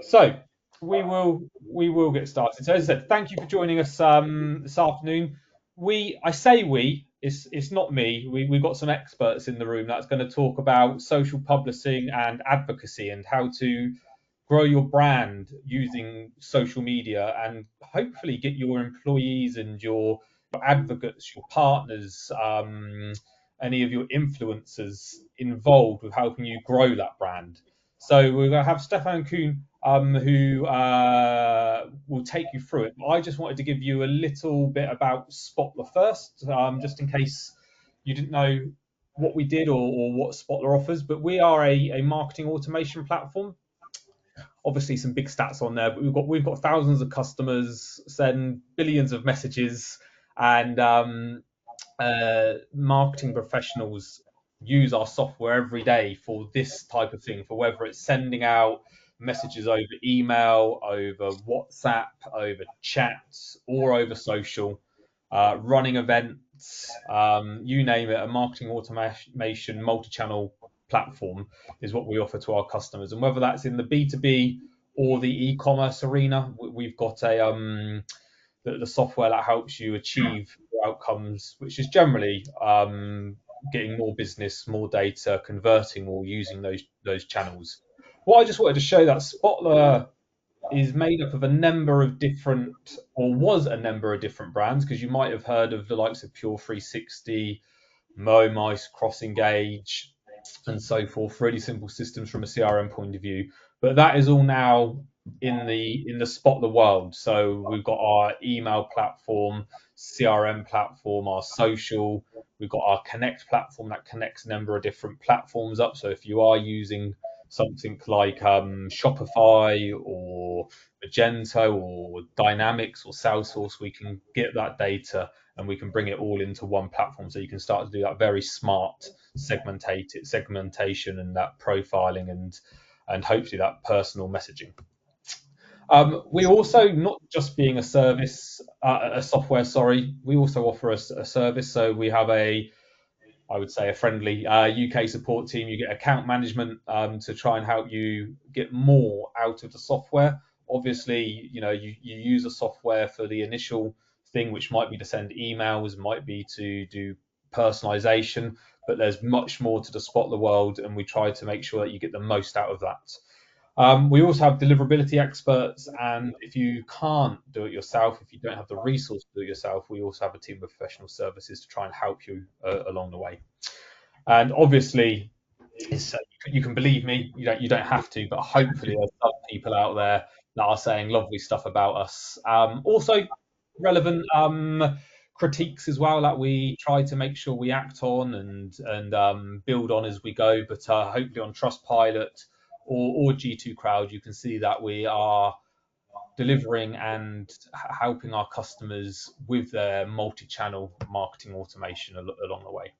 So we will get started. So as I said, thank you for joining us this afternoon. I say it's not me. We've got some experts in the room that's going to talk about social publishing and advocacy and how to grow your brand using social media and hopefully get your employees and your advocates, your partners, any of your influencers involved with helping you grow that brand. So we're going to have Stefan Kuhn, who will take you through it. I just wanted to give you a little bit about Spotler first, just in case you didn't know what we did or what Spotler offers. But we are a marketing automation platform. Obviously, some big stats on there, but we've got thousands of customers, send billions of messages, and marketing professionals use our software every day for this type of thing, for whether it's sending out messages over email, over WhatsApp, over chats, or over social, running events, you name it. A marketing automation multi-channel platform is what we offer to our customers, and whether that's in the B2B or the e-commerce arena, we've got the software that helps you achieve outcomes, which is generally getting more business, more data, converting more using those channels. What I just wanted to show that Spotler is made up of a number of different, or was a number of different brands, because you might have heard of the likes of Pure 360, MoMice, CrossEngage, and so forth. Really simple systems from a CRM point of view, but that is all now in the Spotler world. So we've got our email platform, CRM platform, our social. We've got our Connect platform that connects a number of different platforms up. So if you are using something like Shopify or Magento or Dynamics or Salesforce, we can get that data and we can bring it all into one platform. So you can start to do that very smart segmentation and that profiling and hopefully that personal messaging. We also, not just being a service, a software, sorry, we also offer a service. So we have I would say, a friendly UK support team. You get account management to try and help you get more out of the software. Obviously, you use the software for the initial thing, which might be to send emails, might be to do personalization, but there's much more to the Spotler world, and we try to make sure that you get the most out of that. We also have deliverability experts, and if you can't do it yourself, if you don't have the resource to do it yourself, we also have a team of professional services to try and help you along the way. And obviously, you can believe me, you don't have to, but hopefully there's some people out there that are saying lovely stuff about us. Also, relevant critiques as well that we try to make sure we act on and build on as we go. But hopefully on Trustpilot or G2 Crowd, you can see that we are delivering and helping our customers with their multi-channel marketing automation along the way.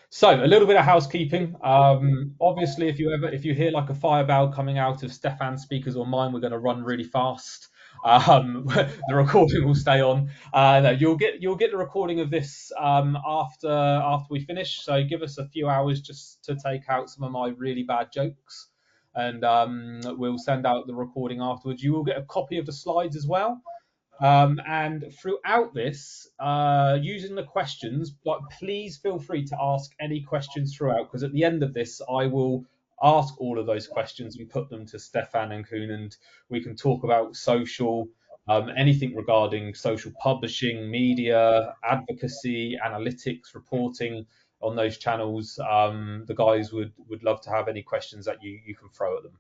So a little bit of housekeeping. Obviously, if you hear like a fire bell coming out of Stefan's speakers or mine, we're going to run really fast. The recording will stay on. No, you'll get the recording of this after we finish. So give us a few hours just to take out some of my really bad jokes, and we'll send out the recording afterwards. You will get a copy of the slides as well. And throughout this, using the questions, but please feel free to ask any questions throughout, because at the end of this, I will ask all of those questions and put them to Stefan and Kuhn, and we can talk about social, anything regarding social publishing, media, advocacy, analytics, reporting on those channels. The guys would love to have any questions that you can throw at them.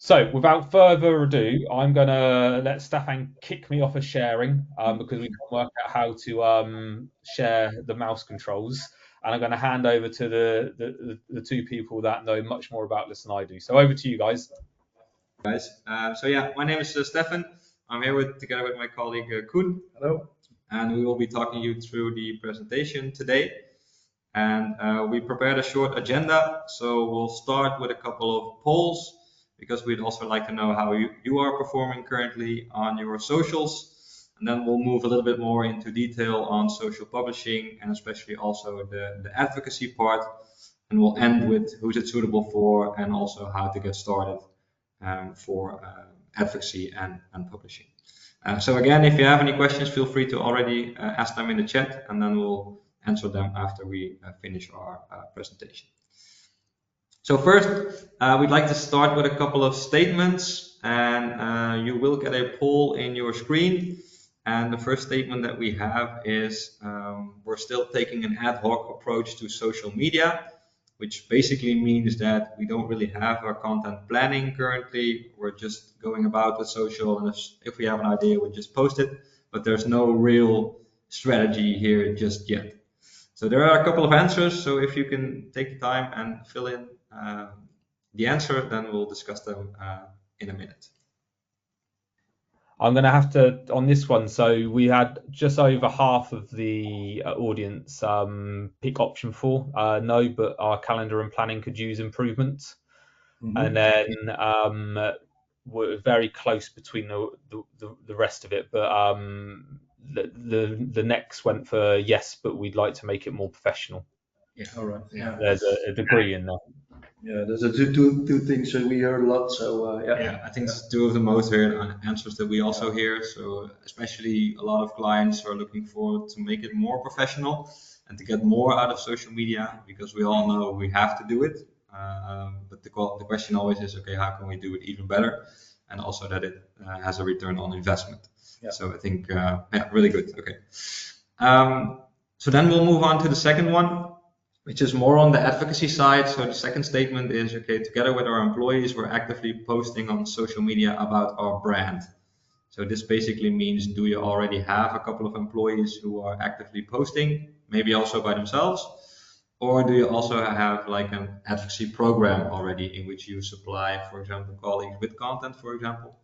So without further ado, I'm going to let Stefan kick me off of sharing because we can work out how to share the mouse controls. And I'm going to hand over to the two people that know much more about this than I do. So over to you guys. So yeah, my name is Stefan. I'm here together with my colleague Koen. Hello. And we will be talking you through the presentation today. And we prepared a short agenda. So we'll start with a couple of polls, because we'd also like to know how you are performing currently on your socials. And then we'll move a little bit more into detail on social publishing and especially also the advocacy part. And we'll end with who's it suitable for and also how to get started. for advocacy and publishing. So again, if you have any questions, feel free to already ask them in the chat, and then we'll answer them after we finish our presentation. So first, we'd like to start with a couple of statements, and you will get a poll in your screen. And the first statement that we have is we're still taking an ad hoc approach to social media, which basically means that we don't really have our content planning currently. We're just going about with social, and if we have an idea, we just post it, but there's no real strategy here just yet. So there are a couple of answers, so if you can take the time and fill in the answer, then we'll discuss them in a minute. I'm going to have to, on this one, so we had just over half of the audience pick option 4, no, but our calendar and planning could use improvements. And then we're very close between the rest of it, but the next went for yes, but we'd like to make it more professional. Yeah, all right. Yeah, there's a degree in there. Yeah, there's a two things that we heard a lot. So yeah, I think it's two of the most heard answers that we also hear. So especially a lot of clients are looking forward to make it more professional and to get more out of social media, because we all know we have to do it. But the question always is, okay, how can we do it even better? And also that it has a return on investment. Yeah. So I think, yeah, really good. Okay. So then we'll move on to the second one, which is more on the advocacy side. So the second statement is, okay, together with our employees, we're actively posting on social media about our brand. So this basically means, do you already have a couple of employees who are actively posting, maybe also by themselves? Or do you also have like an advocacy program already in which you supply, for example, colleagues with content, for example?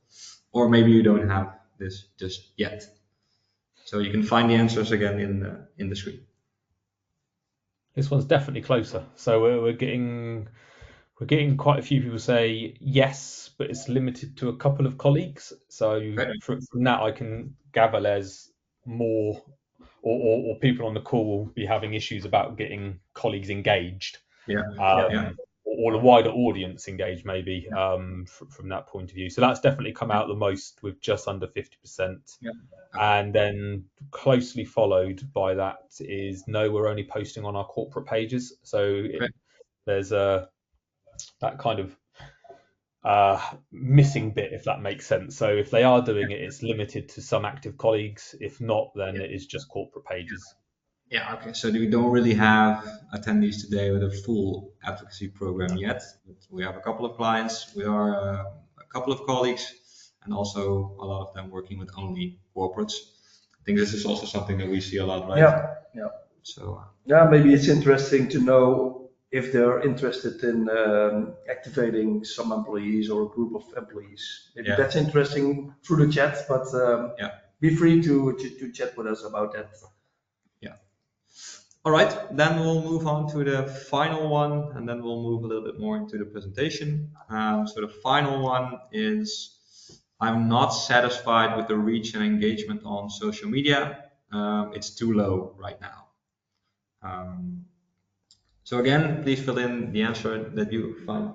Or maybe you don't have this just yet. So you can find the answers again in the screen. This one's definitely closer. So we're getting quite a few people say yes, but it's limited to a couple of colleagues. So from that, I can gather there's more, or people on the call will be having issues about getting colleagues engaged. Or the wider audience engaged, maybe, from that point of view. So that's definitely come out the most, with just under 50%. Yeah. And then closely followed by that is, no, we're only posting on our corporate pages. So there's that kind of missing bit, if that makes sense. So if they are doing it, it's limited to some active colleagues. If not, then it is just corporate pages. Yeah, okay. So we don't really have attendees today with a full advocacy program yet. But we have a couple of clients. We are a couple of colleagues, and also a lot of them working with only corporates. I think this is also something that we see a lot, right? Yeah. So maybe it's interesting to know if they're interested in activating some employees or a group of employees. Maybe that's interesting through the chat, but be free to chat with us about that. All right, then we'll move on to the final one, and then we'll move a little bit more into the presentation. So the final one is, I'm not satisfied with the reach and engagement on social media. It's too low right now. So again, please fill in the answer that you find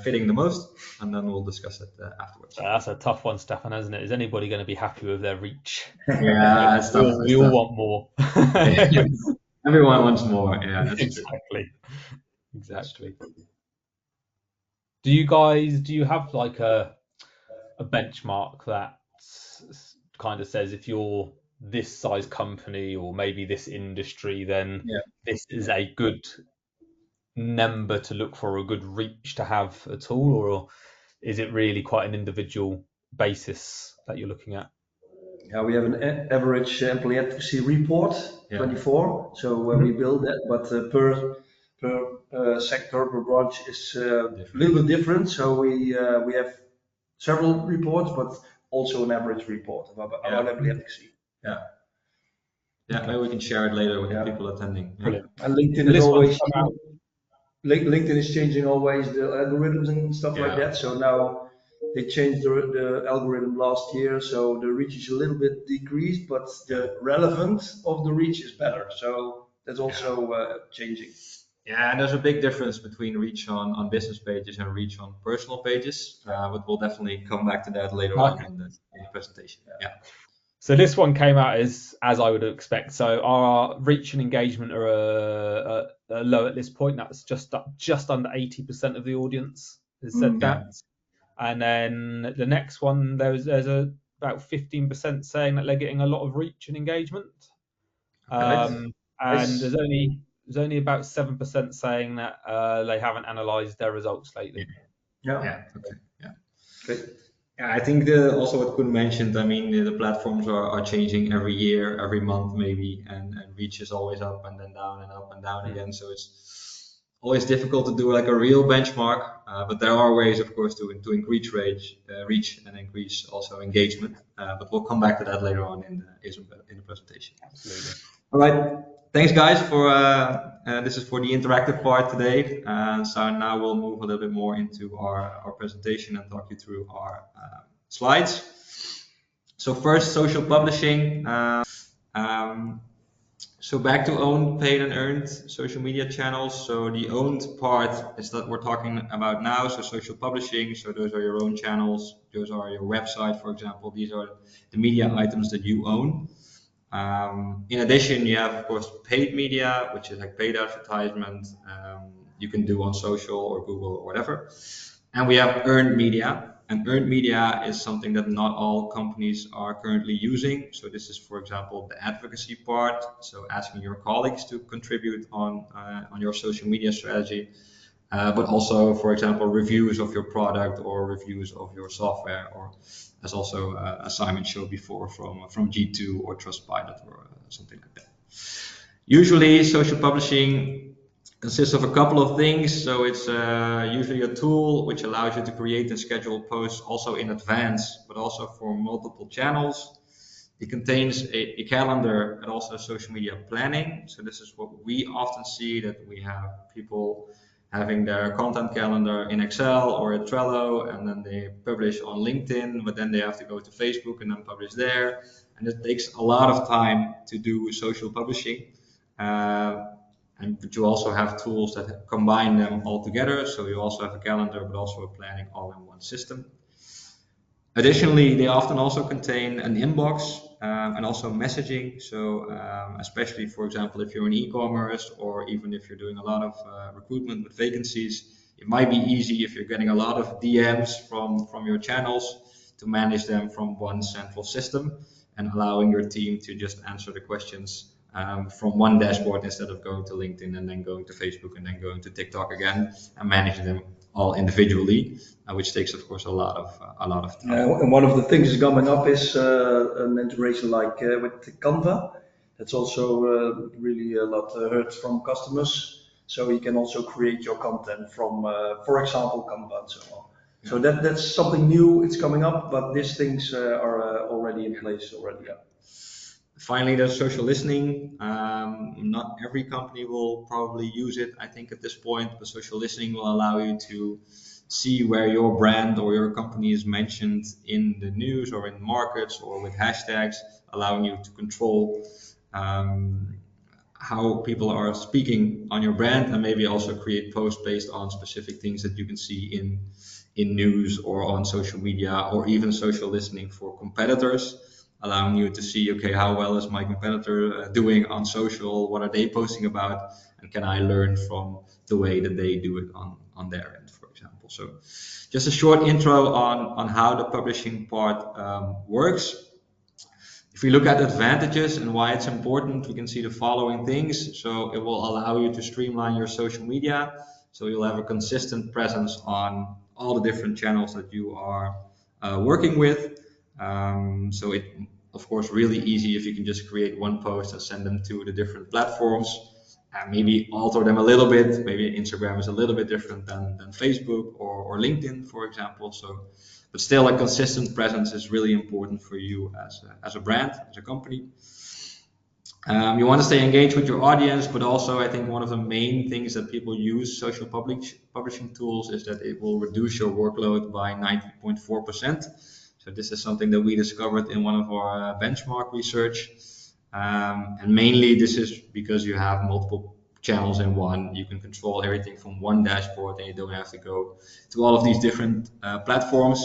fitting the most, and then we'll discuss it afterwards. That's a tough one, Stefan, isn't it? Is anybody going to be happy with their reach? Yeah, it's tough. We all want more. Everyone wants more. Yeah, that's exactly. True. Exactly. Do you have like a benchmark that kind of says, if you're this size company or maybe this industry, then this is a good number to look for, a good reach to have at all? Or is it really quite an individual basis that you're looking at? Yeah, we have an average employee advocacy report, 24. So we build that, but per sector, per branch is a little bit different. So we have several reports, but also an average report about employee advocacy. Maybe we can share it later with the people attending. Brilliant. And LinkedIn is always LinkedIn is changing always the algorithms and stuff like that. So now they changed the algorithm last year, so the reach is a little bit decreased, but the relevance of the reach is better. So that's also changing. Yeah, and there's a big difference between reach on business pages and reach on personal pages, but we'll definitely come back to that later on in the presentation. Yeah. So this one came out as I would expect. So our reach and engagement are low at this point. That's just under 80% of the audience has said that. And then the next one, there's about 15% saying that they're getting a lot of reach and engagement. And there's only about 7% saying that they haven't analysed their results lately. Okay. Yeah. Great. Yeah, I think also what Koen mentioned, I mean, the platforms are changing every year, every month maybe, and reach is always up and then down and up and down again. So it's always difficult to do like a real benchmark, but there are ways, of course, to increase reach and increase also engagement. But we'll come back to that later on in the presentation. Absolutely. All right. Thanks, guys, for this is for the interactive part today. So now we'll move a little bit more into our presentation and talk you through our slides. So first, social publishing. So back to owned, paid, and earned social media channels. So the owned part is that we're talking about now. So social publishing. So those are your own channels. Those are your website, for example. These are the media items that you own. In addition, you have, of course, paid media, which is like paid advertisement. You can do on social or Google or whatever. And we have earned media. And earned media is something that not all companies are currently using. So this is, for example, the advocacy part. So asking your colleagues to contribute on your social media strategy. But also, for example, reviews of your product or reviews of your software, or as also Simon showed before from G2 or Trustpilot or something like that. Usually, social publishing consists of a couple of things. So it's usually a tool which allows you to create and schedule posts also in advance, but also for multiple channels. It contains a calendar and also social media planning. So this is what we often see, that we have people having their content calendar in Excel or in Trello, and then they publish on LinkedIn, but then they have to go to Facebook and then publish there. And it takes a lot of time to do social publishing. But you also have tools that combine them all together. So you also have a calendar, but also a planning all in one system. Additionally, they often also contain an inbox and also messaging. So especially, for example, if you're in e-commerce or even if you're doing a lot of recruitment with vacancies, it might be easy if you're getting a lot of DMs from your channels to manage them from one central system and allowing your team to just answer the questions from one dashboard instead of going to LinkedIn and then going to Facebook and then going to TikTok again and managing them all individually, which takes, of course, a lot of time. And one of the things coming up is an integration like with Canva. That's also really a lot heard from customers. So you can also create your content from, for example, Canva and so on. Yeah. So that's something new. It's coming up, but these things are already in place already. Yeah. Finally, there's social listening. Not every company will probably use it, I think, at this point, but social listening will allow you to see where your brand or your company is mentioned in the news or in markets or with hashtags, allowing you to control how people are speaking on your brand, and maybe also create posts based on specific things that you can see in news or on social media, or even social listening for competitors, allowing you to see, okay, how well is my competitor doing on social? What are they posting about? And can I learn from the way that they do it on their end, for example? So just a short intro on how the publishing part works. If we look at advantages and why it's important, we can see the following things. So it will allow you to streamline your social media. So you'll have a consistent presence on all the different channels that you are working with. So it, of course, really easy if you can just create one post and send them to the different platforms and maybe alter them a little bit. Maybe Instagram is a little bit different than Facebook or LinkedIn, for example. So, but still, a consistent presence is really important for you as a brand, as a company. You want to stay engaged with your audience, but also I think one of the main things that people use social publishing tools is that it will reduce your workload by 90.4%. So this is something that we discovered in one of our benchmark research. And mainly this is because you have multiple channels in one. You can control everything from one dashboard, and you don't have to go to all of these different platforms,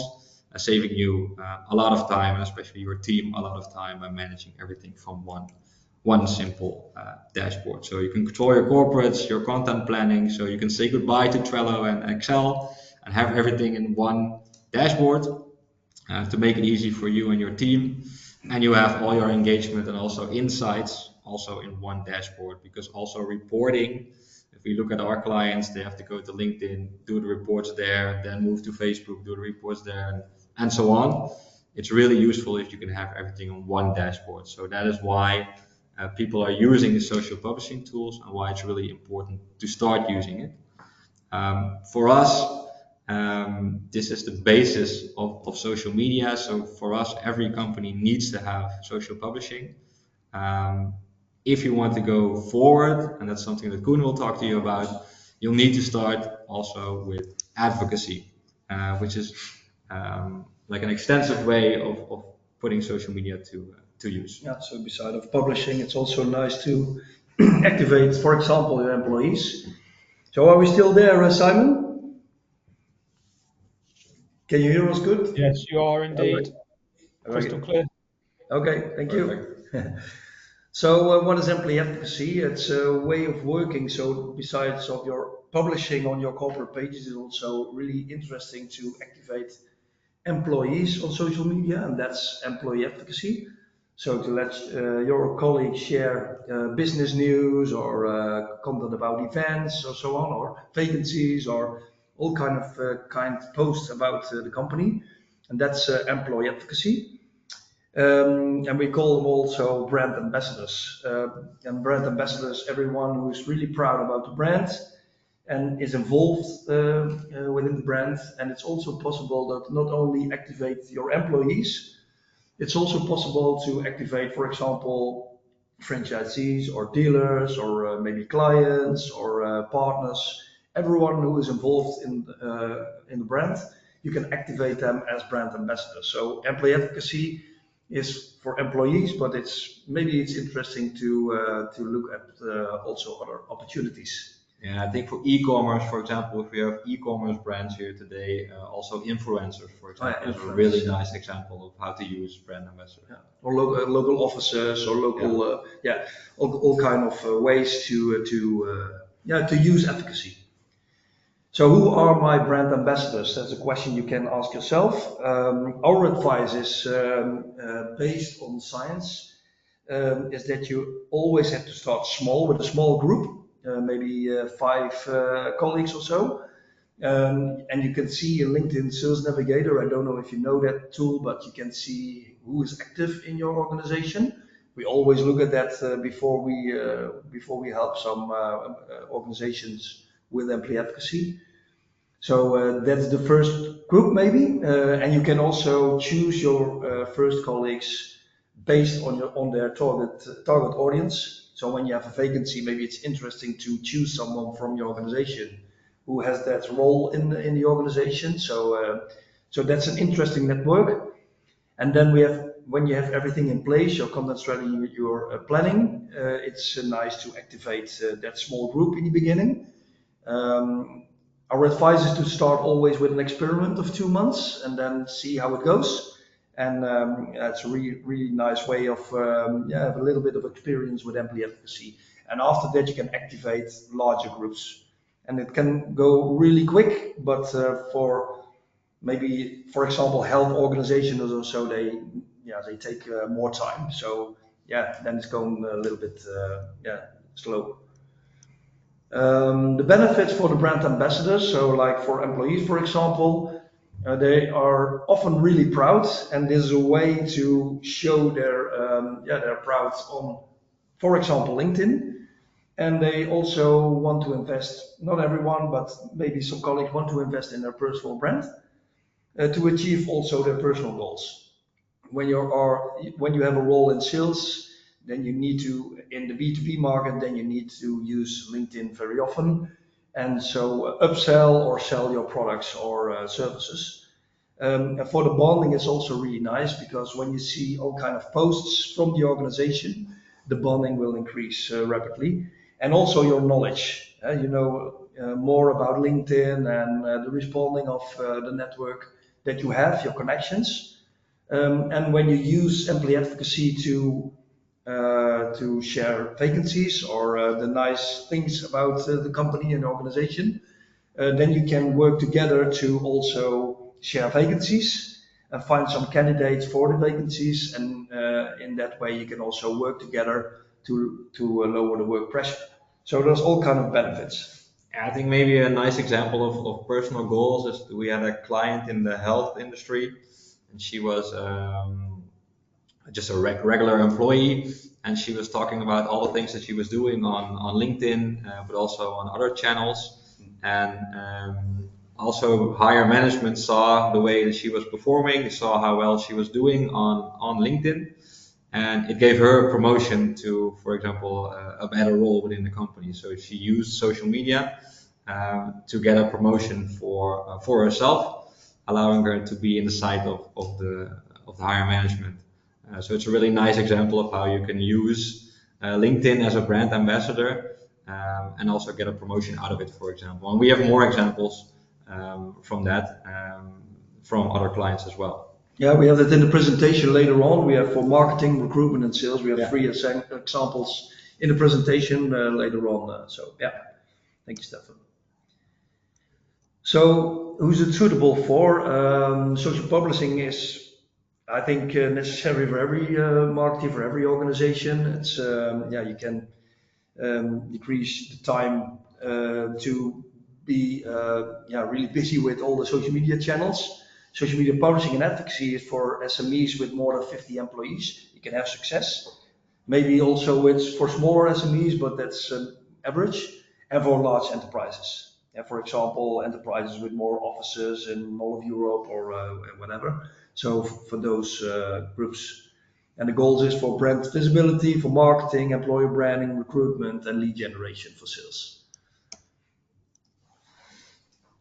saving you a lot of time, and especially your team a lot of time by managing everything from one simple dashboard. So you can control your corporates, your content planning, so you can say goodbye to Trello and Excel and have everything in one dashboard to make it easy for you and your team. And you have all your engagement and also insights also in one dashboard, because also reporting, if we look at our clients, they have to go to LinkedIn, do the reports there, then move to Facebook, do the reports there, and so on. It's really useful if you can have everything on one dashboard. So that is why people are using the social publishing tools, and why it's really important to start using it. For us, this is the basis of social media. So for us, every company needs to have social publishing. If you want to go forward, and that's something that Koen will talk to you about, you'll need to start also with advocacy, which is like an extensive way of putting social media to use. Yeah, so beside of publishing, it's also nice to activate, for example, your employees. So are we still there, Simon? Can you hear us good? Yes, you are indeed. Okay. Crystal clear. Okay, thank Perfect. you. So what is employee advocacy? It's a way of working. So besides of your publishing on your corporate pages, it's also really interesting to activate employees on social media, and that's employee advocacy. So to let your colleagues share business news or content about events or so on, or vacancies or all kind posts about the company, and that's employee advocacy. And we call them also brand ambassadors. And brand ambassadors, everyone who is really proud about the brand and is involved within the brand. And it's also possible that not only activate your employees, it's also possible to activate, for example, franchisees or dealers or maybe clients or partners, everyone who is involved in the brand. You can activate them as brand ambassadors. So employee advocacy is for employees, but it's interesting to look at also other opportunities. Yeah, I think for e-commerce, for example, if we have e-commerce brands here today, also influencers, for example, is a really nice example of how to use brand ambassadors. Yeah. Or local offices or local, all kind of ways to use advocacy. So who are my brand ambassadors? That's a question you can ask yourself. Our advice is based on science, is that you always have to start small with a small group, maybe 5 colleagues or so. And you can see in LinkedIn Sales Navigator, I don't know if you know that tool, but you can see who is active in your organization. We always look at that before we help some organizations with employee advocacy. So that's the first group maybe, and you can also choose your first colleagues based on their target audience. So when you have a vacancy, maybe it's interesting to choose someone from your organization who has that role in the organization. So that's an interesting network. And then when you have everything in place, your content strategy, your planning, it's nice to activate that small group in the beginning. Our advice is to start always with an experiment of 2 months and then see how it goes. And it's a really nice way of have a little bit of experience with employee advocacy. And after that, you can activate larger groups. And it can go really quick, but for maybe, for example, health organizations or so, they take more time. So then it's going a little bit slow. The benefits for the brand ambassadors, so like for employees, for example, they are often really proud, and this is a way to show their proud on, for example, LinkedIn. And they also want to invest, not everyone, but maybe some colleagues want to invest in their personal brand to achieve also their personal goals. When you have a role in sales, then you need to, in the B2B market, then you need to use LinkedIn very often, and so upsell or sell your products or services. And for the bonding, it's also really nice because when you see all kind of posts from the organization, the bonding will increase rapidly. and also your knowledge. You know more about LinkedIn and the responding of the network that you have, your connections. And when you use employee advocacy to share vacancies or the nice things about the company and organization, then you can work together to also share vacancies and find some candidates for the vacancies. And in that way, you can also work together to lower the work pressure. So there's all kind of benefits. I think maybe a nice example of personal goals is we had a client in the health industry, and she was just a regular employee, and she was talking about all the things that she was doing on LinkedIn, but also on other channels. And also higher management saw the way that she was performing, saw how well she was doing on LinkedIn, and it gave her a promotion to, for example, a better role within the company. So she used social media to get a promotion for herself, allowing her to be in the sight of the higher management. So it's a really nice example of how you can use LinkedIn as a brand ambassador, and also get a promotion out of it, for example. And we have more examples from that, from other clients as well. Yeah, we have that in the presentation later on. We have for marketing, recruitment, and sales. We have 3 examples in the presentation later on. So yeah, thank you, Stefan. So who's it suitable for? Social publishing is, I think, necessary for every marketer, for every organization. It's you can decrease the time to be really busy with all the social media channels. Social media publishing and advocacy is for SMEs with more than 50 employees. You can have success. Maybe also it's for smaller SMEs, but that's average, and for large enterprises. For example, enterprises with more offices in all of Europe or whatever. So for those groups. And the goals is for brand visibility, for marketing, employer branding, recruitment, and lead generation for sales.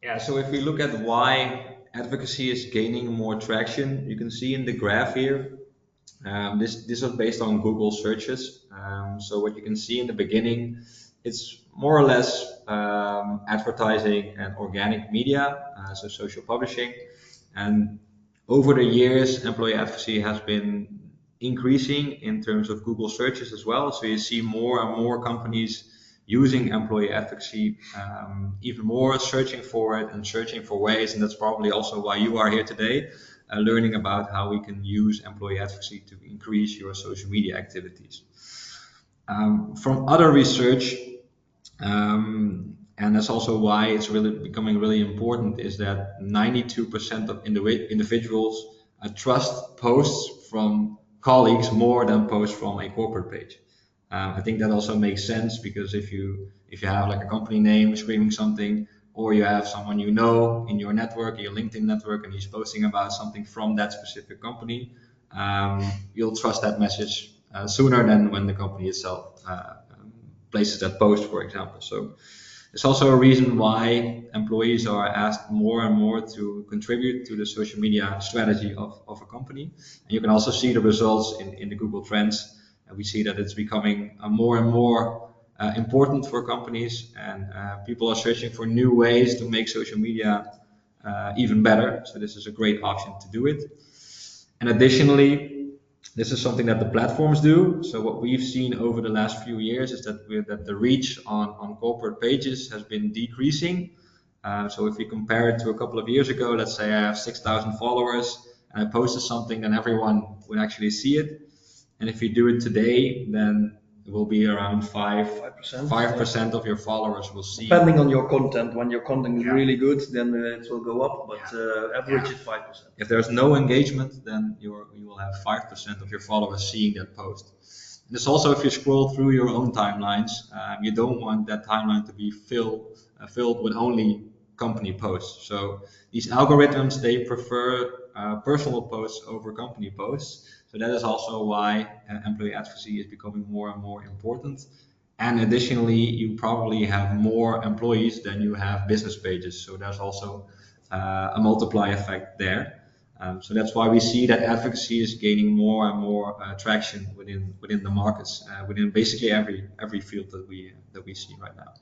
Yeah, so if we look at why advocacy is gaining more traction, you can see in the graph here. This is based on Google searches. So what you can see in the beginning, it's more or less advertising and organic media, so social publishing. And over the years, employee advocacy has been increasing in terms of Google searches as well. So you see more and more companies using employee advocacy, even more searching for it and searching for ways. And that's probably also why you are here today, learning about how we can use employee advocacy to increase your social media activities. From other research, and that's also why it's really becoming really important, is that 92% of individuals trust posts from colleagues more than posts from a corporate page. I think that also makes sense, because if you have like a company name screaming something, or you have someone you know in your network, your LinkedIn network, and he's posting about something from that specific company, you'll trust that message sooner than when the company itself places that post, for example. So it's also a reason why employees are asked more and more to contribute to the social media strategy of a company. And you can also see the results in the Google Trends. And we see that it's becoming more and more important for companies, and people are searching for new ways to make social media even better. So this is a great option to do it. And additionally, this is something that the platforms do. So what we've seen over the last few years is that the reach on corporate pages has been decreasing. So if we compare it to a couple of years ago, let's say I have 6,000 followers and I posted something, then everyone would actually see it. And if you do it today, then it will be around 5% of your followers will see. Depending on your content. When your content is really good, then it will go up, but average is 5%. If there's no engagement, then you will have 5% of your followers seeing that post. And it's also, if you scroll through your own timelines, you don't want that timeline to be filled with only company posts. So these algorithms, they prefer personal posts over company posts. So that is also why employee advocacy is becoming more and more important. And additionally, you probably have more employees than you have business pages. So there's also a multiply effect there. So that's why we see that advocacy is gaining more and more traction within the markets, within basically every field that we see right now.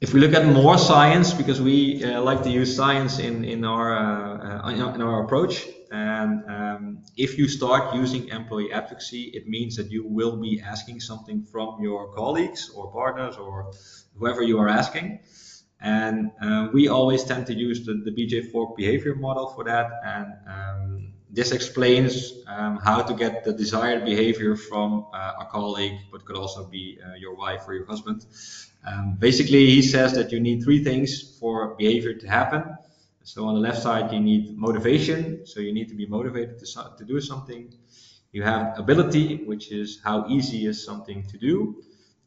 If we look at more science, because we like to use science in our approach, and if you start using employee advocacy, it means that you will be asking something from your colleagues or partners or whoever you are asking. And we always tend to use the BJ4 behavior model for that. And this explains how to get the desired behavior from a colleague, but could also be your wife or your husband. Basically, he says that you need three things for behavior to happen. So on the left side, you need motivation. So you need to be motivated to do something. You have ability, which is how easy is something to do.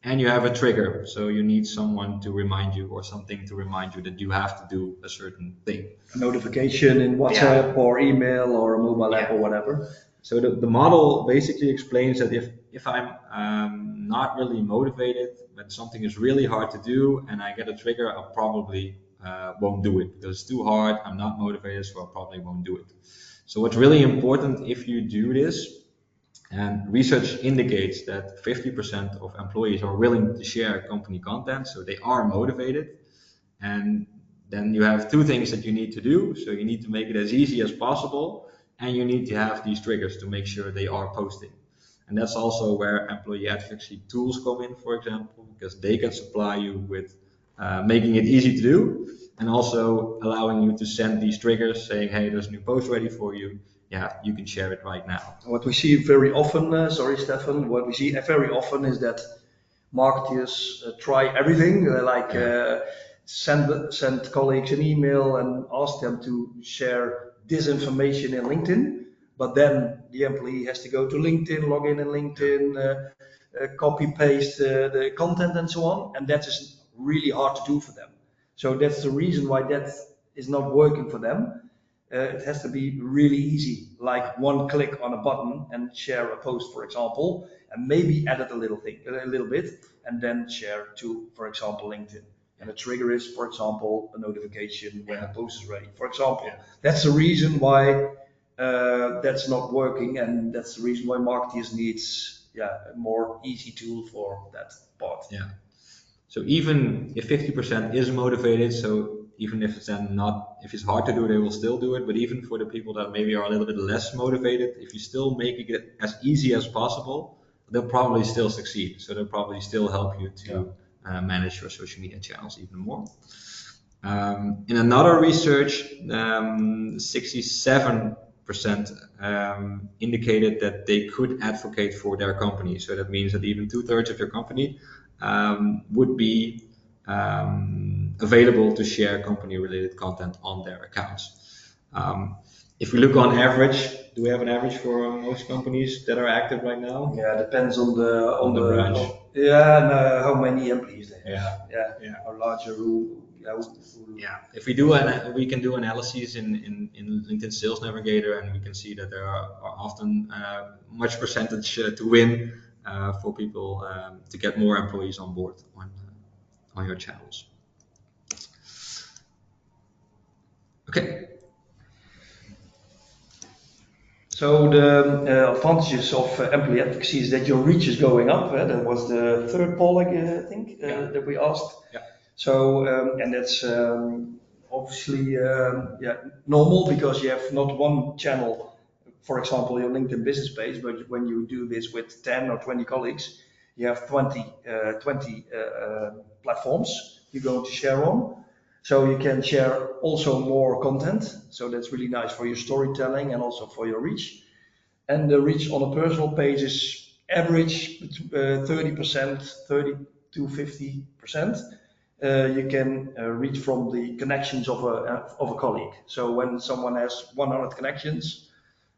And you have a trigger, so you need someone to remind you or something to remind you that you have to do a certain thing. A notification in WhatsApp or email or a mobile app or whatever. So the model basically explains that if I'm not really motivated, but something is really hard to do and I get a trigger, I probably won't do it because it's too hard, I'm not motivated, so I probably won't do it. So what's really important if you do this, and research indicates that 50% of employees are willing to share company content, so they are motivated. And then you have two things that you need to do. So you need to make it as easy as possible, and you need to have these triggers to make sure they are posting. And that's also where employee advocacy tools come in, for example, because they can supply you with making it easy to do, and also allowing you to send these triggers saying, hey, there's a new post ready for you. Yeah, you can share it right now. What we see very often, sorry, Stefan, what we see very often is that marketers try everything, send colleagues an email and ask them to share this information in LinkedIn, but then the employee has to go to LinkedIn, log in LinkedIn, copy paste the content and so on, and that is really hard to do for them. So that's the reason why that is not working for them. It has to be really easy, like one click on a button and share a post, for example, and maybe edit a little bit, and then share to, for example, LinkedIn. And a trigger is, for example, a notification when a post is ready. For example, that's the reason why that's not working, and that's the reason why marketers needs a more easy tool for that part. Yeah. So even if 50% is motivated, so even if it's then not, if it's hard to do, they will still do it. But even for the people that maybe are a little bit less motivated, if you still make it as easy as possible, they'll probably still succeed. So they'll probably still help you to manage your social media channels even more. In another research, 67% indicated that they could advocate for their company. So that means that even 2/3 of your company would be available to share company-related content on their accounts. If we look on average, do we have an average for most companies that are active right now? Yeah, depends on the branch. How many employees they have. Yeah. How larger If we can do analyses in LinkedIn Sales Navigator, and we can see that there are often much percentage to win for people to get more employees on board on your channels. Okay. So the advantages of employee advocacy is that your reach is going up. That was the third poll, I think, that we asked. Yeah. So and that's obviously normal, because you have not one channel, for example, your LinkedIn business page, but when you do this with 10 or 20 colleagues, you have 20 platforms you're going to share on. So you can share also more content. So that's really nice for your storytelling and also for your reach. And the reach on a personal page is average 30%, 30 to 50%. You can reach from the connections of a colleague. So when someone has 100 connections,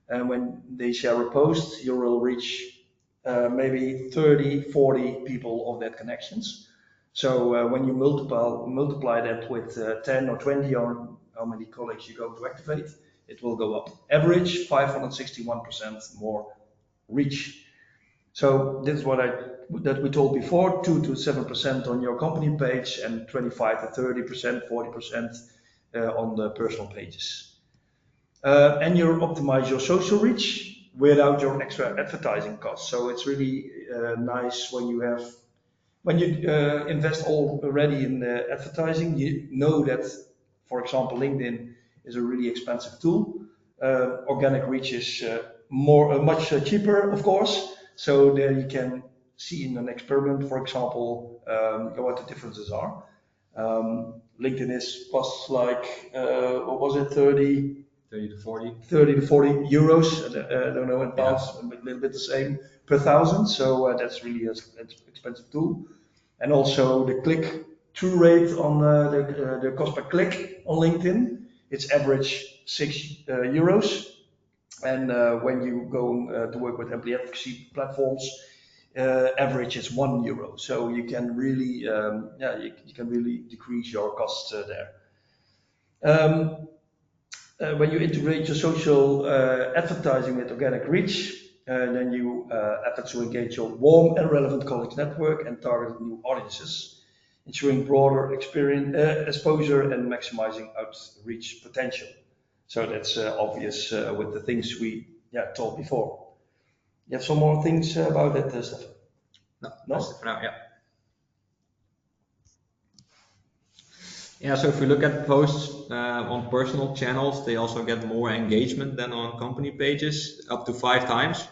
and when they share a post, you will reach maybe 30, 40 people of that connections. So when you multiply that with 10 or 20, or how many colleagues you're going to activate, it will go up. Average 561% more reach. So this is that we told before: 2 to 7% on your company page, and 25 to 30%, 40% on the personal pages. And you optimize your social reach without your extra advertising costs. So it's really nice when you invest already in advertising. You know that, for example, LinkedIn is a really expensive tool. Organic reach is much cheaper, of course. So there you can see in an experiment, for example, what the differences are. LinkedIn is plus like, what was it, 30 to 40. 30 to 40 euros. I don't know, in pounds, a little bit the same per thousand. So that's really an expensive tool. And also the click-through rate on the cost per click on LinkedIn, it's average 6 euros. And when you go to work with employee advocacy platforms, average is 1 euro. So you can really, you can really decrease your costs there. When you integrate your social advertising with organic reach, then you effort to engage your warm and relevant colleagues network and target new audiences, ensuring broader exposure and maximizing outreach potential. So that's obvious with the things we told before. You have some more things about that, Stefan? No, No? that's it for now, yeah. Yeah, so if we look at posts on personal channels, they also get more engagement than on company pages, up to 5 times.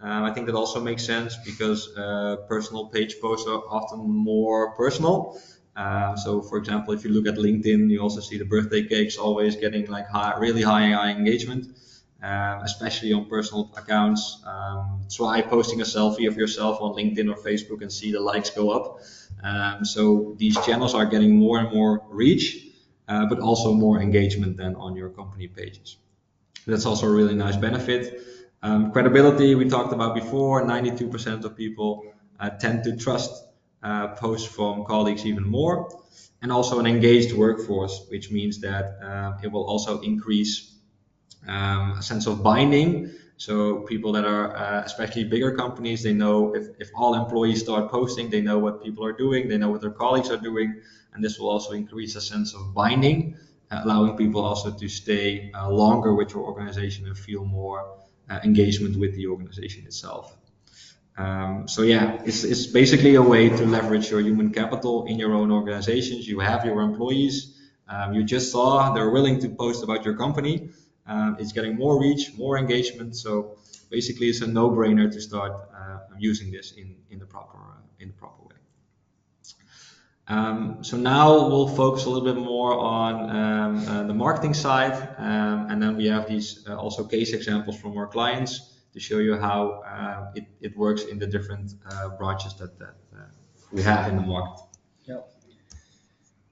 I think that also makes sense because personal page posts are often more personal. So for example, if you look at LinkedIn, you also see the birthday cakes always getting like really high engagement, especially on personal accounts. Try posting a selfie of yourself on LinkedIn or Facebook and see the likes go up. So these channels are getting more and more reach, but also more engagement than on your company pages. That's also a really nice benefit. Credibility, we talked about before, 92% of people tend to trust posts from colleagues even more. And also an engaged workforce, which means that it will also increase a sense of binding. So people that are, especially bigger companies, they know if all employees start posting, they know what people are doing, they know what their colleagues are doing, and this will also increase a sense of binding, allowing people also to stay longer with your organization and feel more engagement with the organization itself. So yeah, it's basically a way to leverage your human capital in your own organizations. You have your employees. You just saw they're willing to post about your company. It's getting more reach, more engagement. So basically, it's a no-brainer to start using this in the proper way. So now we'll focus a little bit more on the marketing side, and then we have these also case examples from our clients to show you how it works in the different branches that we have in the market. Yeah.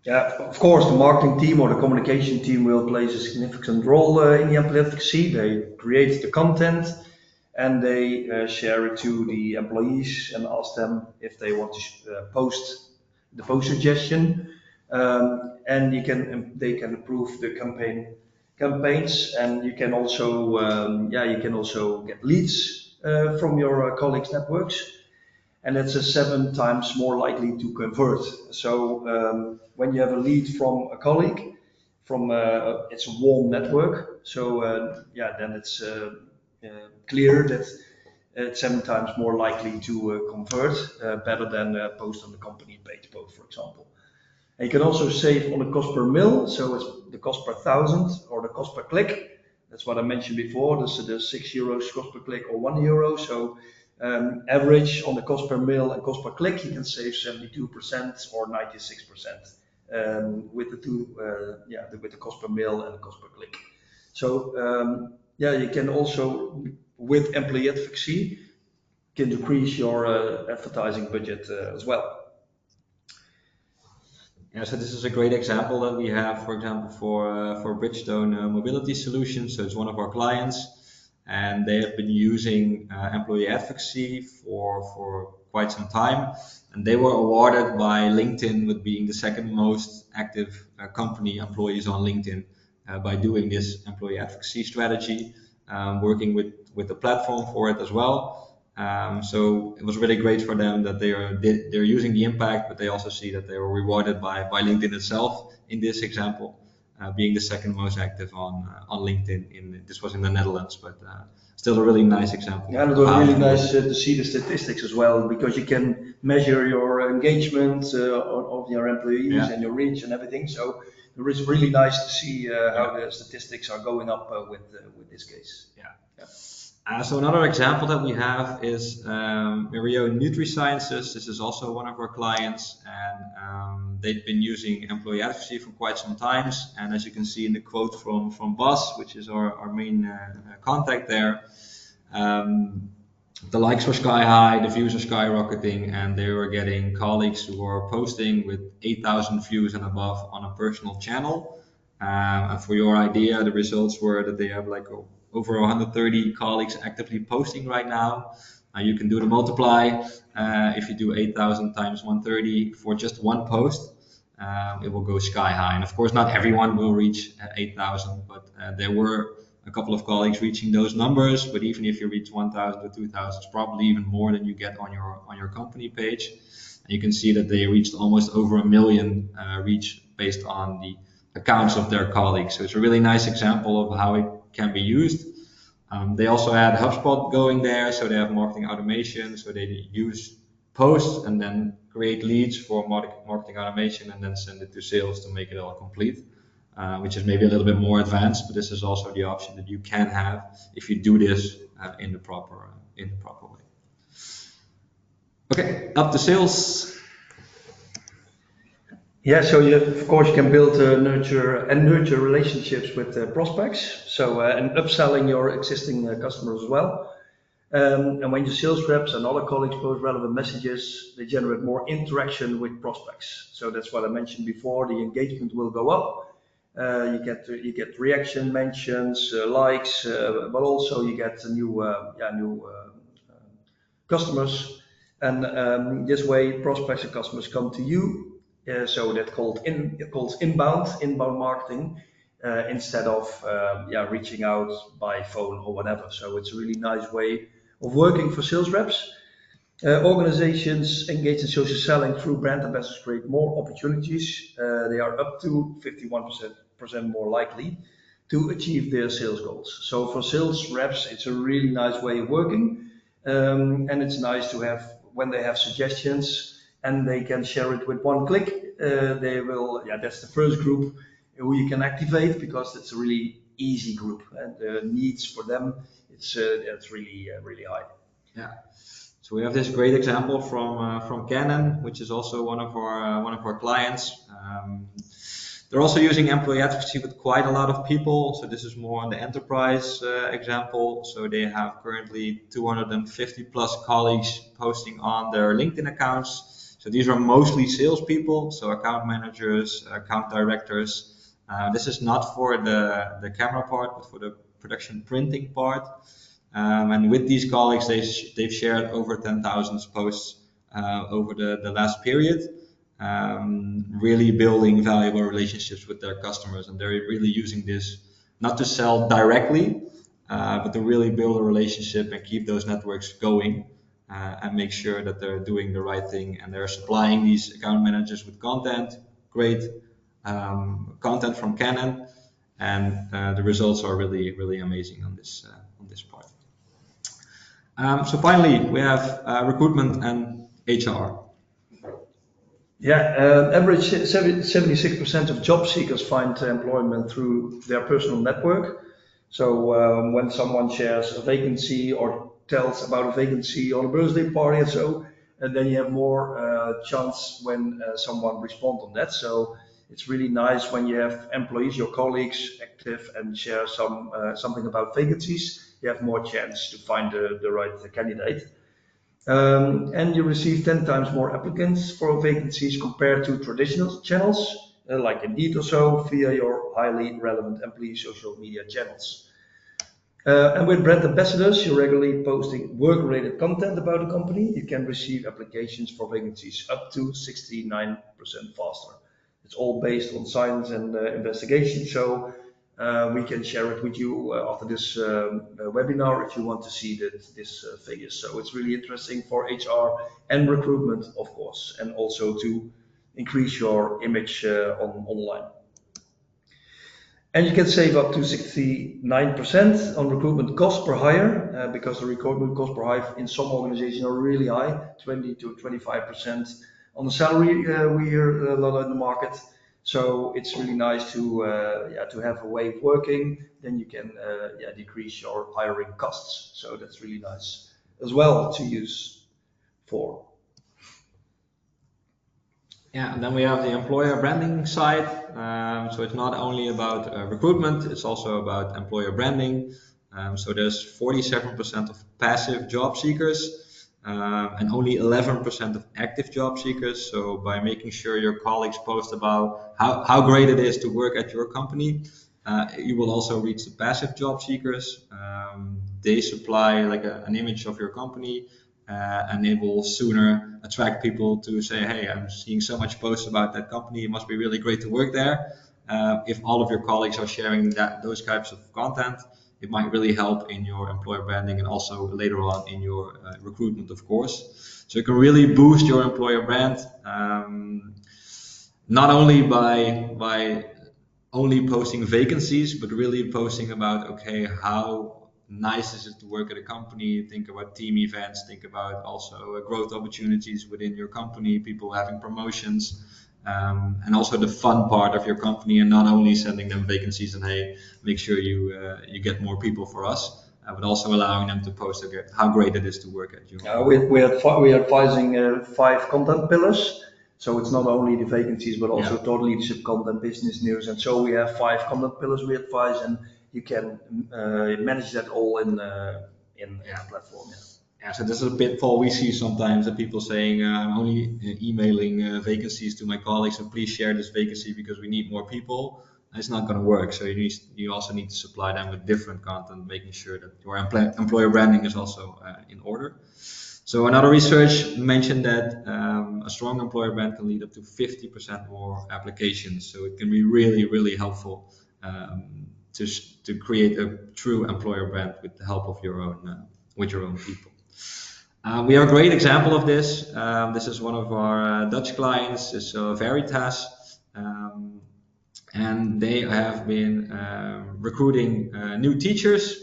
Yeah, of course, the marketing team or the communication team will play a significant role in the employee advocacy. They create the content and they share it to the employees and ask them if they want to post the post suggestion. And they can approve the campaigns, and you can also get leads from your colleagues' networks, and it's 7 times more likely to convert. So when you have a lead from a colleague, it's a warm network. So then it's clear that it's 7 times more likely to convert, better than post on the company page post, for example. And you can also save on the cost per mil, so it's the cost per thousand or the cost per click. That's what I mentioned before. This is the 6 euros cost per click or 1 euro. So average on the cost per mil and cost per click, you can save 72% or 96% with the cost per mil and the cost per click. So you can also, with employee advocacy, can decrease your advertising budget as well. Yeah, so this is a great example that we have, for example, for Bridgestone Mobility Solutions. So it's one of our clients, and they have been using employee advocacy for quite some time. And they were awarded by LinkedIn with being the second most active company employees on LinkedIn by doing this employee advocacy strategy, working with the platform for it as well. So it was really great for them that they're using the impact, but they also see that they were rewarded by LinkedIn itself in this example. being the second most active on LinkedIn. This was in the Netherlands, but still a really nice example. Yeah, and it was really nice to see the statistics as well, because you can measure your engagement of your employees and your reach and everything. So it was really nice to see how the statistics are going up with this case. So another example that we have is Mario NutriSciences. This is also one of our clients, and they've been using employee advocacy for quite some time. And as you can see in the quote from Bas, which is our main contact there, the likes were sky high, the views are skyrocketing, and they were getting colleagues who were posting with 8,000 views and above on a personal channel. And for your idea, the results were that they have like over 130 colleagues actively posting right now. You can do the multiply. If you do 8,000 times 130 for just one post, it will go sky high. And of course, not everyone will reach 8,000, but there were a couple of colleagues reaching those numbers. But even if you reach 1,000 to 2,000, it's probably even more than you get on your company page. And you can see that they reached almost over 1 million reach based on the accounts of their colleagues. So it's a really nice example of how it can be used. They also had HubSpot going there, so they have marketing automation. So they use posts and then create leads for marketing automation and then send it to sales to make it all complete, which is maybe a little bit more advanced, but this is also the option that you can have if you do this in the proper way. Okay, up to sales. Yeah, so you of course you can build nurture relationships with prospects. So and upselling your existing customers as well. And when your sales reps and other colleagues post relevant messages, they generate more interaction with prospects. So that's what I mentioned before. The engagement will go up. You get reaction mentions, likes, but also you get new customers. And this way, prospects and customers come to you. So that calls inbound marketing instead of reaching out by phone or whatever. So it's a really nice way of working for sales reps. Organizations engaged in social selling through brand ambassadors create more opportunities. They are up to 51% more likely to achieve their sales goals. So for sales reps, it's a really nice way of working. And it's nice to have when they have suggestions and they can share it with one click. That's the first group who you can activate, because it's a really easy group and the needs for them, it's really high. Yeah. So we have this great example from Canon, which is also one of our clients. They're also using employee advocacy with quite a lot of people. So this is more on the enterprise example. So they have currently 250 plus colleagues posting on their LinkedIn accounts. So these are mostly salespeople, so account managers, account directors. This is not for the camera part, but for the production printing part. And with these colleagues, they've shared over 10,000 posts over the last period. Really building valuable relationships with their customers, and they're really using this not to sell directly, but to really build a relationship and keep those networks going, and make sure that they're doing the right thing, and they're supplying these account managers with great content from Canon, and the results are really amazing on this part. So finally, we have recruitment and HR. Yeah, average 76% of job seekers find employment through their personal network. So when someone shares a vacancy or tells about a vacancy on a birthday party or so, and then you have more chance when someone responds on that. So it's really nice when you have employees, your colleagues, active and share something about vacancies. You have more chance to find the right candidate. And you receive 10 times more applicants for vacancies compared to traditional channels, like Indeed or so, via your highly relevant employee social media channels. And with brand ambassadors, you're regularly posting work-related content about the company. You can receive applications for vacancies up to 69% faster. It's all based on science and investigation. So we can share it with you after this webinar if you want to see this figures. So it's really interesting for HR and recruitment, of course, and also to increase your image online. And you can save up to 69% on recruitment cost per hire, because the recruitment cost per hire in some organizations are really high, 20 to 25% on the salary. We hear a lot in the market. So it's really nice to have a way of working. Then you can decrease your hiring costs. So that's really nice as well to use for. Yeah, and then we have the employer branding side. So it's not only about recruitment, it's also about employer branding. So there's 47% of passive job seekers and only 11% of active job seekers. So by making sure your colleagues post about how great it is to work at your company, you will also reach the passive job seekers. They supply like an image of your company, and they will sooner attract people to say, hey, I'm seeing so much posts about that company, it must be really great to work there. If all of your colleagues are sharing those types of content, it might really help in your employer branding and also later on in your recruitment, of course. So you can really boost your employer brand, not only by only posting vacancies, but really posting about, okay, how nice is it to work at a company? Think about team events, think about also growth opportunities within your company, people having promotions, and also the fun part of your company, and not only sending them vacancies and hey, make sure you get more people for us, but also allowing them to post how great it is to work at you. We're advising 5 content pillars. So it's not only the vacancies, but also thought leadership content, business news. And so we have 5 content pillars we advise, and you can manage that all in the platform. Yeah, so this is a pitfall we see sometimes, that people saying, I'm only emailing vacancies to my colleagues, so please share this vacancy because we need more people. It's not going to work. So you also need to supply them with different content, making sure that your employer branding is also in order. So another research mentioned that a strong employer brand can lead up to 50% more applications. So it can be really, really helpful to create a true employer brand with the help of your own people. We have a great example of this. This is one of our Dutch clients, it's Veritas, and they have been recruiting new teachers.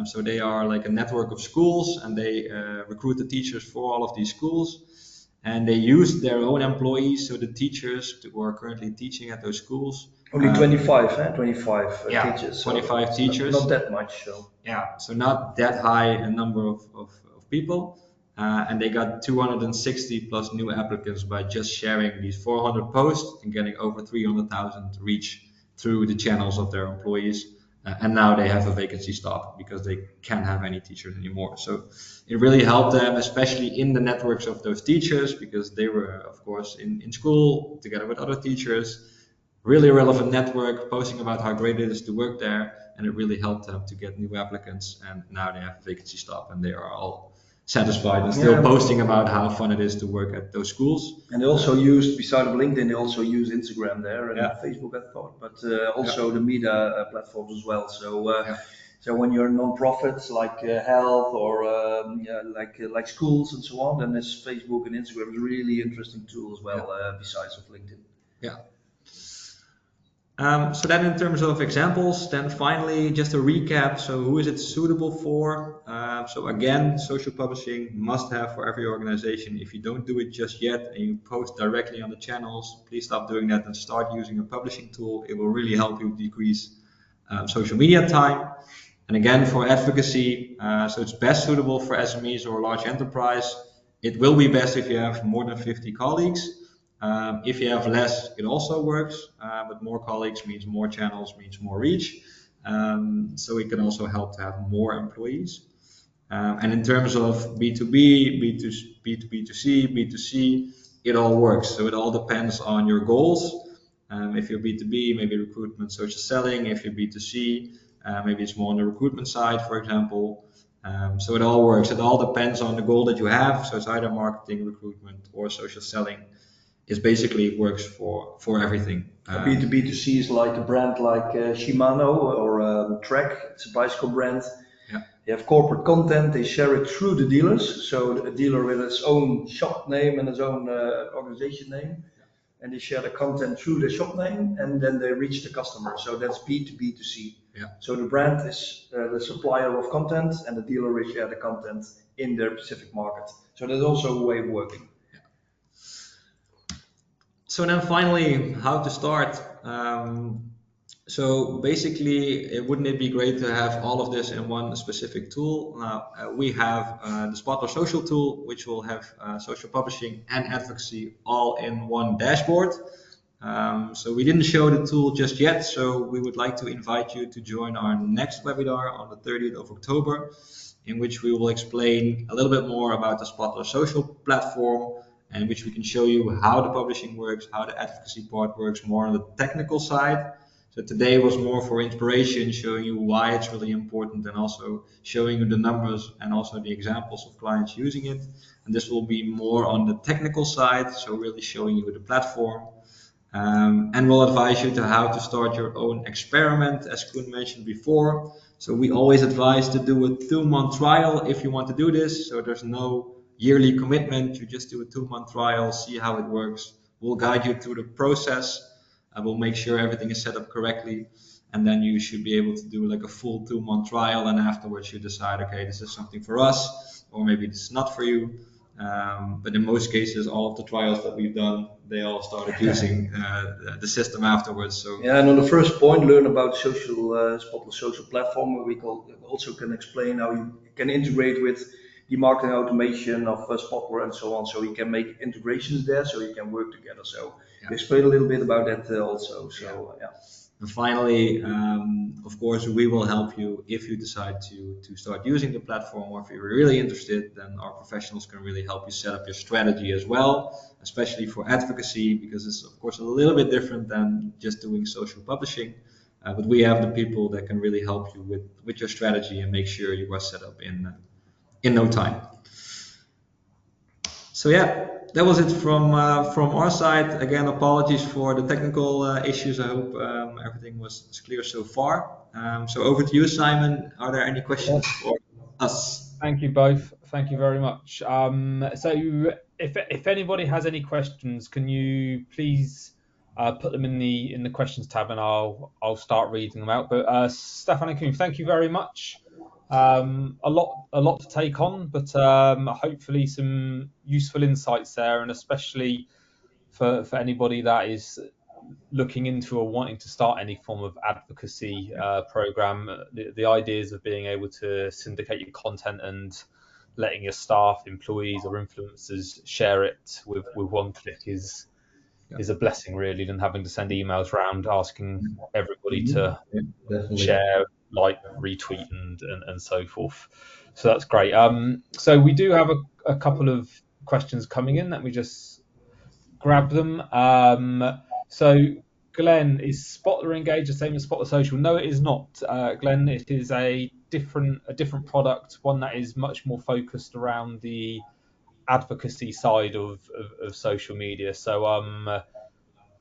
So they are like a network of schools, and they recruit the teachers for all of these schools, and they use their own employees, so the teachers who are currently teaching at those schools. Only 25 teachers. 25 so teachers. Not that much. So. Yeah, so not that high a number of people. And they got 260 plus new applicants by just sharing these 400 posts and getting over 300,000 reach through the channels of their employees. And now they have a vacancy stop because they can't have any teachers anymore. So it really helped them, especially in the networks of those teachers, because they were, of course, in school together with other teachers. Really relevant network, posting about how great it is to work there, and it really helped them to get new applicants. And now they have a vacancy stop, and they are all satisfied and still posting about how fun it is to work at those schools. And they also used, beside of LinkedIn, they also use Instagram there and Facebook, I thought, but also the media platforms as well. So so when you're non-profits like health or like schools and so on, then this Facebook and Instagram is a really interesting tool as well, besides of LinkedIn. Yeah. So then in terms of examples, then finally just a recap. So who is it suitable for? So again, social publishing must have for every organization. If you don't do it just yet and you post directly on the channels, please stop doing that and start using a publishing tool. It will really help you decrease social media time. And again, for advocacy, so it's best suitable for SMEs or large enterprise. It will be best if you have more than 50 colleagues. If you have less, it also works, but more colleagues means more channels, means more reach. So it can also help to have more employees. And in terms of B2B, B2B2C, B2C, it all works. So it all depends on your goals. If you're B2B, maybe recruitment, social selling. If you're B2C, maybe it's more on the recruitment side, for example. So it all works. It all depends on the goal that you have. So it's either marketing, recruitment, or social selling. It basically works for everything. B2B2C is like a brand like Shimano or Trek. It's a bicycle brand. Yeah. They have corporate content. They share it through the dealers. So a dealer with its own shop name and its own organization name. and they share the content through the shop name, and then they reach the customer. So that's B2B2C. Yeah. So the brand is the supplier of content, and the dealer will share the content in their specific market. So that's also a way of working. So then finally, how to start? So basically, wouldn't it be great to have all of this in one specific tool? We have the Spotler Social tool, which will have social publishing and advocacy all in one dashboard. So we didn't show the tool just yet, so we would like to invite you to join our next webinar on the 30th of October, in which we will explain a little bit more about the Spotler Social platform, and which we can show you how the publishing works, how the advocacy part works more on the technical side. So today was more for inspiration, showing you why it's really important, and also showing you the numbers and also the examples of clients using it. And this will be more on the technical side, so really showing you the platform. And we'll advise you to how to start your own experiment, as Koen mentioned before. So we always advise to do a 2-month trial if you want to do this. So there's no yearly commitment. You just do a 2-month trial, see how it works. We'll guide you through the process. We'll make sure everything is set up correctly. And then you should be able to do like a full 2-month trial. And afterwards you decide, okay, this is something for us, or maybe this is not for you. But in most cases, all of the trials that we've done, they all started using the system afterwards. So yeah, and on the first point, learn about social Spotler Social platform, where we also can explain how you can integrate with the marketing automation of Spotler and so on. So you can make integrations there, so you can work together. So we explain a little bit about that also. So yeah. And finally, of course, we will help you if you decide to start using the platform, or if you're really interested, then our professionals can really help you set up your strategy as well, especially for advocacy, because it's of course a little bit different than just doing social publishing. But we have the people that can really help you with your strategy and make sure you are set up in no time. So yeah, that was it from our side. Again, apologies for the technical issues. I hope everything was clear so far. So over to you, Simon. Are there any questions for us? Thank you both. Thank you very much. So if anybody has any questions, can you please put them in the questions tab, and I'll start reading them out. But Stefan and Koen, thank you very much. A lot to take on, but hopefully some useful insights there, and especially for anybody that is looking into or wanting to start any form of advocacy program. The ideas of being able to syndicate your content and letting your staff, employees, or influencers share it with one click is a blessing, really, than having to send emails around asking everybody to share, like, retweet, and so forth. So that's great. So we do have a couple of questions coming in. Let me just grab them. So Glenn, is Spotler Engage the same as Spotler Social? No, it is not, Glenn. It is a different product, one that is much more focused around the advocacy side of social media. So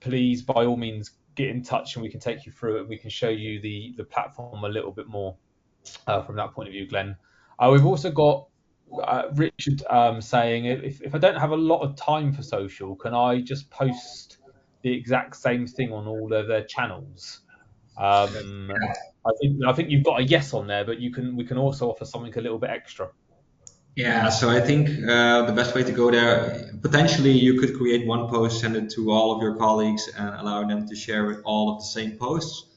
please, by all means, get in touch and we can take you through it. We can show you the platform a little bit more from that point of view, Glenn. We've also got Richard saying, if I don't have a lot of time for social, can I just post the exact same thing on all of their channels? I think you've got a yes on there, but we can also offer something a little bit extra. Yeah, so I think the best way to go there, potentially you could create one post, send it to all of your colleagues, and allow them to share it all of the same posts.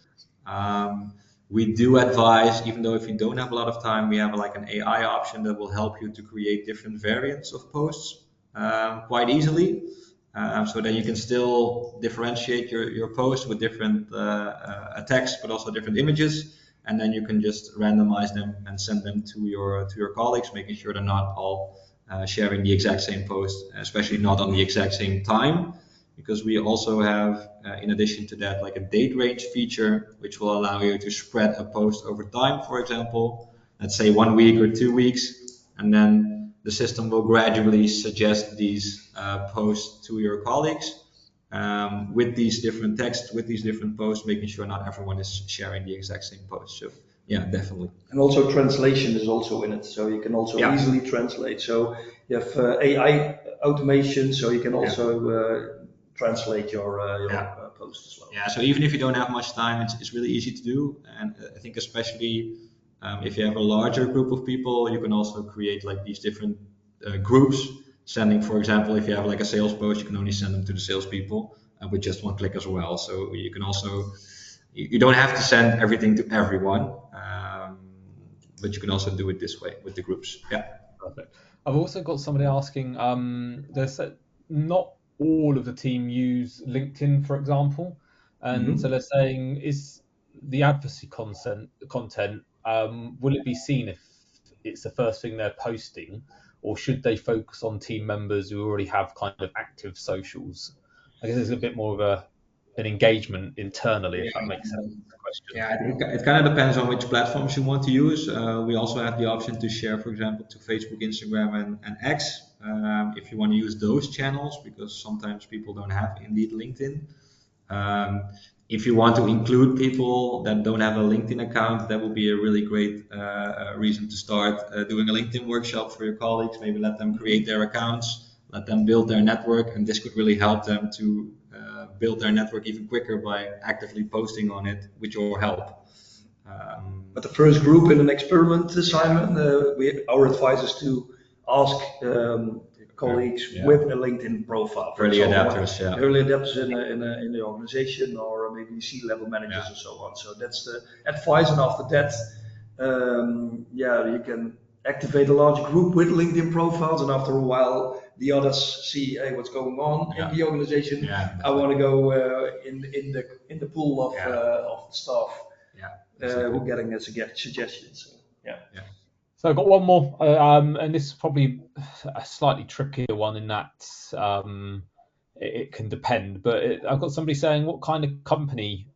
We do advise, even though if you don't have a lot of time, we have like an AI option that will help you to create different variants of posts quite easily. So that you can still differentiate your post with different text, but also different images. And then you can just randomize them and send them to your colleagues, making sure they're not all sharing the exact same post, especially not on the exact same time, because we also have, in addition to that, like a date range feature, which will allow you to spread a post over time. For example, let's say 1 week or 2 weeks, and then the system will gradually suggest these posts to your colleagues. With these different texts, with these different posts, making sure not everyone is sharing the exact same post. So yeah, definitely. And also translation is also in it, so you can also easily translate. So you have AI automation, so you can also translate your post as well. Yeah, so even if you don't have much time, it's really easy to do. And I think especially if you have a larger group of people, you can also create like these different groups. Sending, for example, if you have like a sales post, you can only send them to the salespeople with just one click as well. So you can also, you don't have to send everything to everyone, but you can also do it this way with the groups. Yeah. Perfect. I've also got somebody asking, there's not all of the team use LinkedIn, for example, and so they're saying, is the advocacy content will it be seen if it's the first thing they're posting, or should they focus on team members who already have kind of active socials? I guess there's a bit more of an engagement internally, if that makes sense. Question. Yeah, I think it kind of depends on which platforms you want to use. We also have the option to share, for example, to Facebook, Instagram, and X, if you want to use those channels, because sometimes people don't have indeed LinkedIn. If you want to include people that don't have a LinkedIn account, that would be a really great reason to start doing a LinkedIn workshop for your colleagues. Maybe let them create their accounts, let them build their network, and this could really help them to build their network even quicker by actively posting on it with your help. But the first group in an experiment, Simon, our advice is to ask colleagues with a LinkedIn profile. Early adapters, early adapters in the organization, or maybe C-level managers and so on. So that's the advice. And after that, you can activate a large group with LinkedIn profiles, and after a while, the others see, hey, what's going on in the organization. Yeah, I want to go in the pool of the staff who are getting suggestions. So I've got one more, and this is probably a slightly trickier one in that it can depend. But I've got somebody saying, what kind of company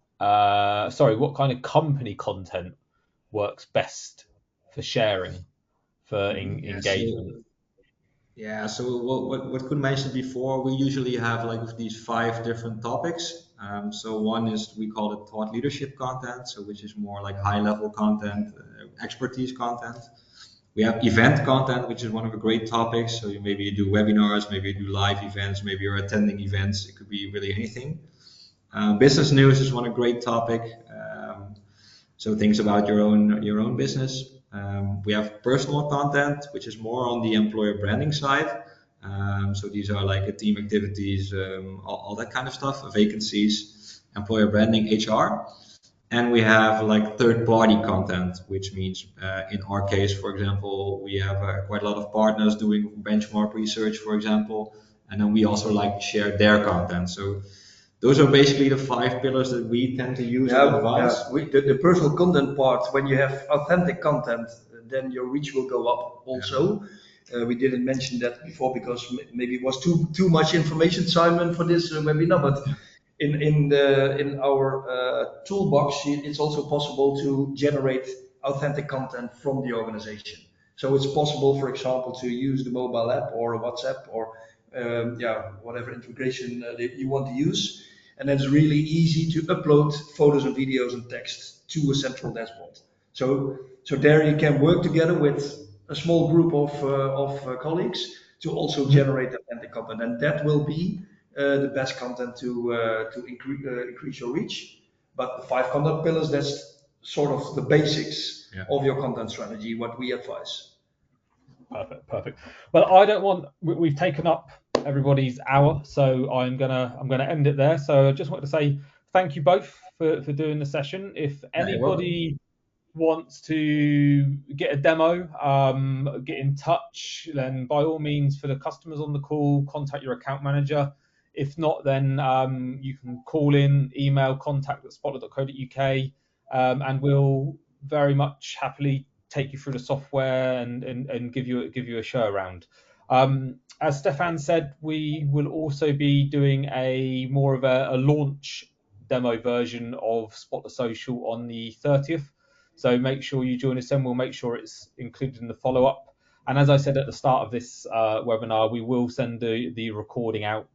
content works best for sharing, for engagement? So what Koen mentioned before, we usually have like these 5 different topics. So one is, we call it thought leadership content, so which is more like high level content, expertise content. We have event content, which is one of the great topics. So maybe you do webinars, maybe you do live events, maybe you're attending events. It could be really anything. Business news is one great topic. So things about your own business. We have personal content, which is more on the employer branding side. So these are like team activities, all that kind of stuff, vacancies, employer branding, HR. And we have like third-party content, which means in our case, for example, we have quite a lot of partners doing benchmark research, for example, and then we also like to share their content. So those are basically the 5 pillars that we tend to use in advice. The personal content part, when you have authentic content, then your reach will go up also. We didn't mention that before because maybe it was too much information, Simon, for this webinar, but in our toolbox, it's also possible to generate authentic content from the organization. So it's possible, for example, to use the mobile app or WhatsApp or whatever integration that you want to use. And it's really easy to upload photos and videos and text to a central dashboard. So there you can work together with a small group of colleagues to also generate authentic content, and that will be the best content to increase your reach. But the 5 content pillars, that's sort of the basics of your content strategy, what we advise. Perfect. Well, we've taken up everybody's hour, so I'm gonna end it there. So I just want to say thank you both for doing the session. If anybody wants to get a demo, get in touch, then by all means, for the customers on the call, contact your account manager. If not, then you can call in, email contact@spotler.co.uk, and we'll very much happily take you through the software and give you a show around. As Stefan said, we will also be doing more of a launch demo version of Spotler Social on the 30th. So make sure you join us then. We'll make sure it's included in the follow-up. And as I said at the start of this webinar, we will send the recording out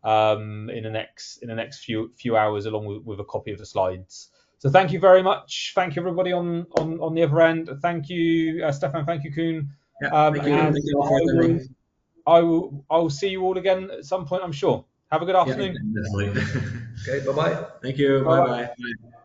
in the next few hours, along with a copy of the slides. So thank you very much. Thank you everybody on the other end. Thank you, Stefan. Thank you, Koen. Thank you all for attending. I will see you all again at some point, I'm sure. Have a good Yeah, afternoon. definitely. Okay, bye bye. Thank you. Bye Bye bye. bye.